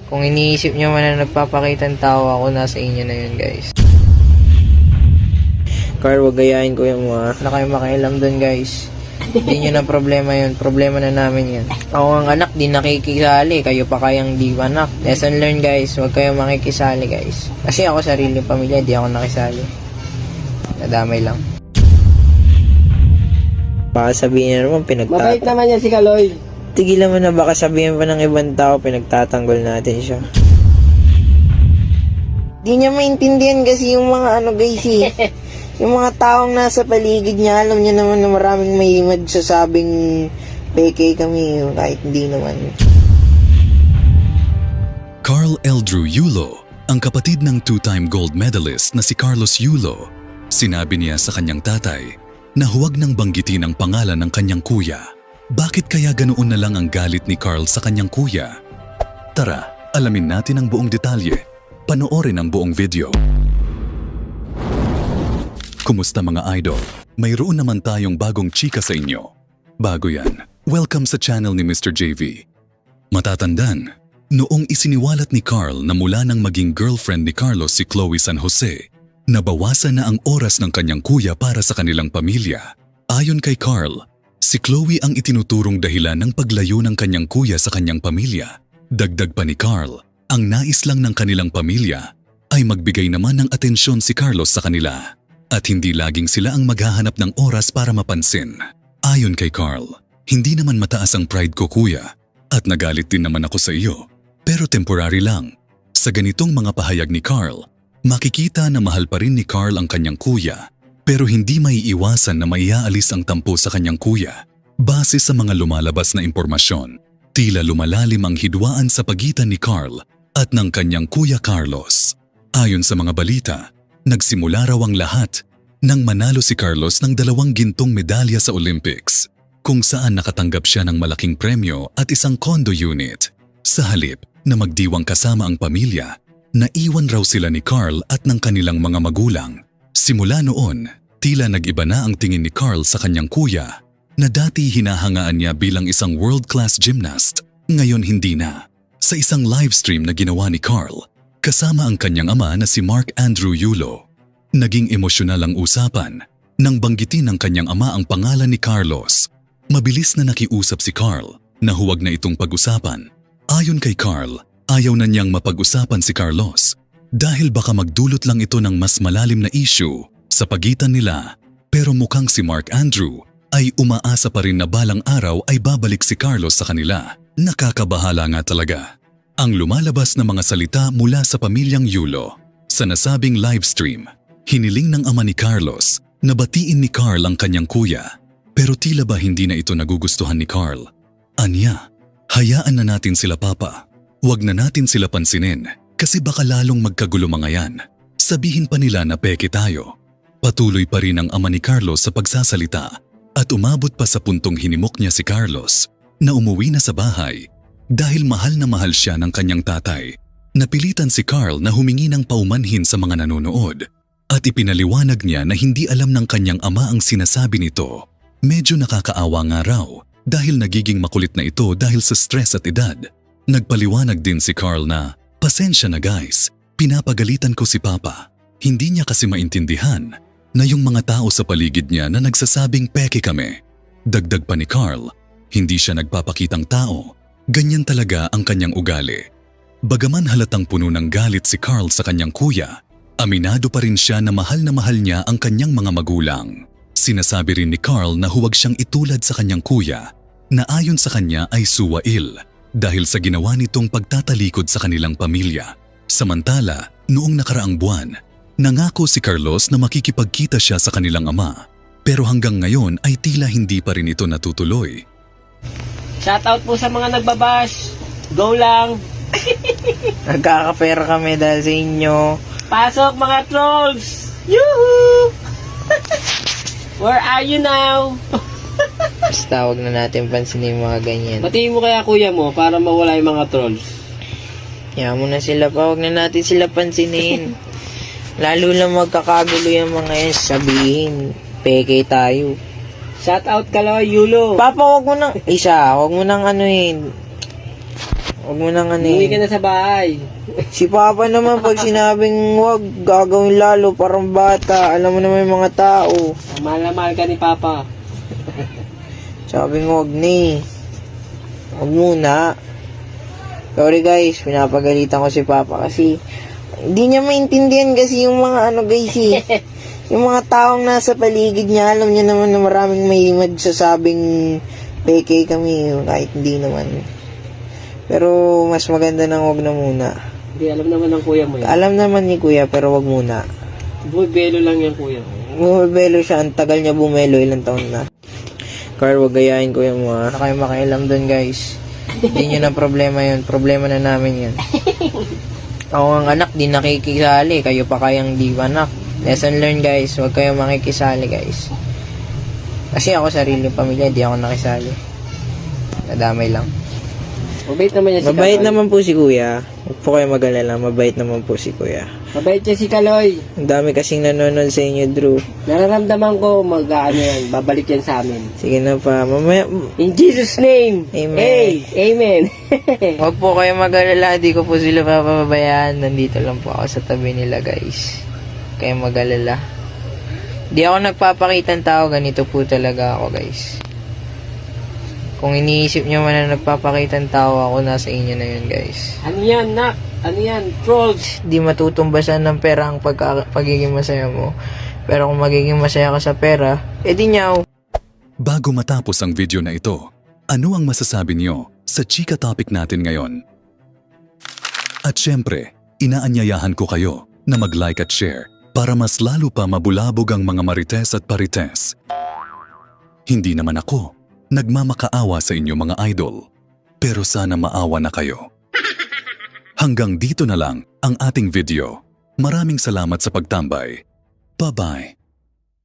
Kung iniisip nyo man na nagpapakitang tao ako, nasa inyo na yun, guys. Carl, wag gayahin ko yung mga. Wala kayong makialam dun, guys. Hindi nyo na problema yun. Problema na namin yun. Ako ang anak, di nakikisali. Kayo pa kayang di anak. Lesson learned, guys. Huwag kayong makikisali, guys. Kasi ako sarili pamilya, di ako nakisali. Nadamay lang. Baka sabihin na naman, Mabait naman yan si Kaloy. Tigilan mo na, baka sabihin pa ng ibang tao, pinagtatanggol natin siya. Di niya maintindihan kasi yung mga guys eh. Yung mga taong nasa paligid niya, alam niya naman na maraming may magsasabing peke kami, kahit hindi naman. Carl Eldrew Yulo, ang kapatid ng two-time gold medalist na si Carlos Yulo, sinabi niya sa kanyang tatay na huwag nang banggitin ang pangalan ng kanyang kuya. Bakit kaya ganoon na lang ang galit ni Carl sa kanyang kuya? Tara, alamin natin ang buong detalye. Panoorin ang buong video. Kumusta mga idol? Mayroon naman tayong bagong chika sa inyo. Bago yan, welcome sa channel ni Mr. JV. Matatandaan, noong isiniwalat ni Carl na mula nang maging girlfriend ni Carlos si Chloe San Jose, nabawasan na ang oras ng kanyang kuya para sa kanilang pamilya. Ayon kay Carl, si Chloe ang itinuturong dahilan ng paglayo ng kanyang kuya sa kanyang pamilya. Dagdag pa ni Carl, ang nais lang ng kanilang pamilya ay magbigay naman ng atensyon si Carlos sa kanila at hindi laging sila ang maghahanap ng oras para mapansin. Ayon kay Carl, hindi naman mataas ang pride ko kuya at nagalit din naman ako sa iyo, pero temporary lang. Sa ganitong mga pahayag ni Carl, makikita na mahal pa rin ni Carl ang kanyang kuya, pero hindi maiiwasan na maiaalis ang tampo sa kanyang kuya. Base sa mga lumalabas na impormasyon, tila lumalalim ang hidwaan sa pagitan ni Carl at ng kanyang kuya Carlos. Ayon sa mga balita, nagsimula raw ang lahat nang manalo si Carlos ng 2 gintong medalya sa Olympics, kung saan nakatanggap siya ng malaking premyo at isang condo unit. Sa halip na magdiwang kasama ang pamilya, naiwan raw sila ni Carl at ng kanilang mga magulang. Simula noon, tila nag-iba na ang tingin ni Carl sa kanyang kuya na dati hinahangaan niya bilang isang world-class gymnast, ngayon hindi na. Sa isang livestream na ginawa ni Carl, kasama ang kanyang ama na si Mark Andrew Yulo, naging emosyonal ang usapan nang banggitin ng kanyang ama ang pangalan ni Carlos. Mabilis na nakiusap si Carl na huwag na itong pag-usapan. Ayon kay Carl, ayaw na niyang mapag-usapan si Carlos dahil baka magdulot lang ito ng mas malalim na issue sa pagitan nila. Pero mukhang si Mark Andrew ay umaasa pa rin na balang araw ay babalik si Carlos sa kanila. Nakakabahala nga talaga ang lumalabas na mga salita mula sa pamilyang Yulo. Sa nasabing livestream, hiniling ng ama ni Carlos na batiin ni Carl ang kanyang kuya. Pero tila ba hindi na ito nagugustuhan ni Carl? Anya, hayaan na natin sila papa. Huwag na natin sila pansinin kasi baka lalong magkagulo mga yan. Sabihin pa nila na peke tayo. Patuloy pa rin ang ama ni Carlos sa pagsasalita at umabot pa sa puntong hinimok niya si Carlos na umuwi na sa bahay dahil mahal na mahal siya ng kanyang tatay. Napilitan si Carl na humingi ng paumanhin sa mga nanonood at ipinaliwanag niya na hindi alam ng kanyang ama ang sinasabi nito. Medyo nakakaawa nga raw dahil nagiging makulit na ito dahil sa stress at edad. Nagpaliwanag din si Carl na, pasensya na guys, pinapagalitan ko si Papa. Hindi niya kasi maintindihan na yung mga tao sa paligid niya na nagsasabing peke kami. Dagdag pa ni Carl, hindi siya nagpapakitang tao. Ganyan talaga ang kanyang ugali. Bagaman halatang puno ng galit si Carl sa kanyang kuya, aminado pa rin siya na mahal niya ang kanyang mga magulang. Sinasabi rin ni Carl na huwag siyang itulad sa kanyang kuya na ayon sa kanya ay suwail dahil sa ginawa nitong pagtatalikod sa kanilang pamilya. Samantala, noong nakaraang buwan, nangako si Carlos na makikipagkita siya sa kanilang ama. Pero hanggang ngayon ay tila hindi pa rin ito natutuloy. Shoutout po sa mga nagbabash. Go lang. Nagkakapera kami dahil sa inyo. Pasok mga trolls. Yuhu! Where are you now? Basta huwag na natin pansinin yung mga ganyan. Batiin mo kaya kuya mo para mawala yung mga trolls. Kaya mo na sila pa, huwag na natin sila pansinin. Lalo lang magkakagulo yung mga yan, sabihin, peke tayo. Shoutout Kaloy Yulo. Papa, huwag mo nang, huwag mo nang anuhin. Huwag mo nang ano Umuwi ka eh. na sa bahay. Si Papa naman pag sinabing wag, gagawin lalo, parang bata. Alam mo naman yung mga tao. Mahal na mahal ka ni Papa. Sabi nga wag na eh. Wag muna. Sorry guys, pinapagalitan ko si Papa kasi hindi niya maintindihan kasi yung mga ano guys eh. Yung mga taong nasa paligid niya, alam niya naman na maraming may magsasabing peke kami kahit hindi naman. Pero mas maganda nang wag na muna. Hindi, alam naman ng kuya mo yan. Alam naman ni Kuya pero wag muna. Bumibelo lang yung kuya. Bumibelo siya, ang tagal niya bumelo, ilang taon na. Carl, wag gayahin Kuya mo ha. Wala kayong makialam dun guys. Hindi nyo na problema yun. Problema na namin yun. Ako ang anak, di nakikisali. Kayo pa kayang di anak. Lesson learned guys. Huwag kayong makikisali guys. Kasi ako sariling pamilya, di ako nakisali. Nadamay lang. Mabait naman yan si Mabait Kaloy. naman po si Kuya. Huwag po kayo mag-alala. Mabait naman po si Kuya. Mabait yan si Kaloy. Ang dami kasing nanonood sa inyo, Drew. Nararamdaman ko mag-ano yan, babalik yan sa amin. Sige na pa. Mamaya, In Jesus' name. Amen. Hey, amen. huwag po kayo mag-alala. Di ko po sila papabayaan. Nandito lang po ako sa tabi nila, guys. Kayo mag-alala. Di ako nagpapakita ng tao. Ganito po talaga ako, guys. Kung iniisip nyo man na nagpapakita ng tao ako, nasa inyo na yun, guys. Ano yan, nak? Ano yan? Trolls. Di matutumbasan ng pera ang pagiging masaya mo. Pero kung magiging masaya ka sa pera, edi nyaw. Bago matapos ang video na ito, ano ang masasabi niyo sa chika topic natin ngayon? At syempre, inaanyayahan ko kayo na mag-like at share para mas lalo pa mabulabog ang mga marites at parites. Hindi naman ako nagmamakaawa sa inyo mga idol, pero sana maawa na kayo. Hanggang dito na lang ang ating video. Maraming salamat sa pagtambay. Bye-bye.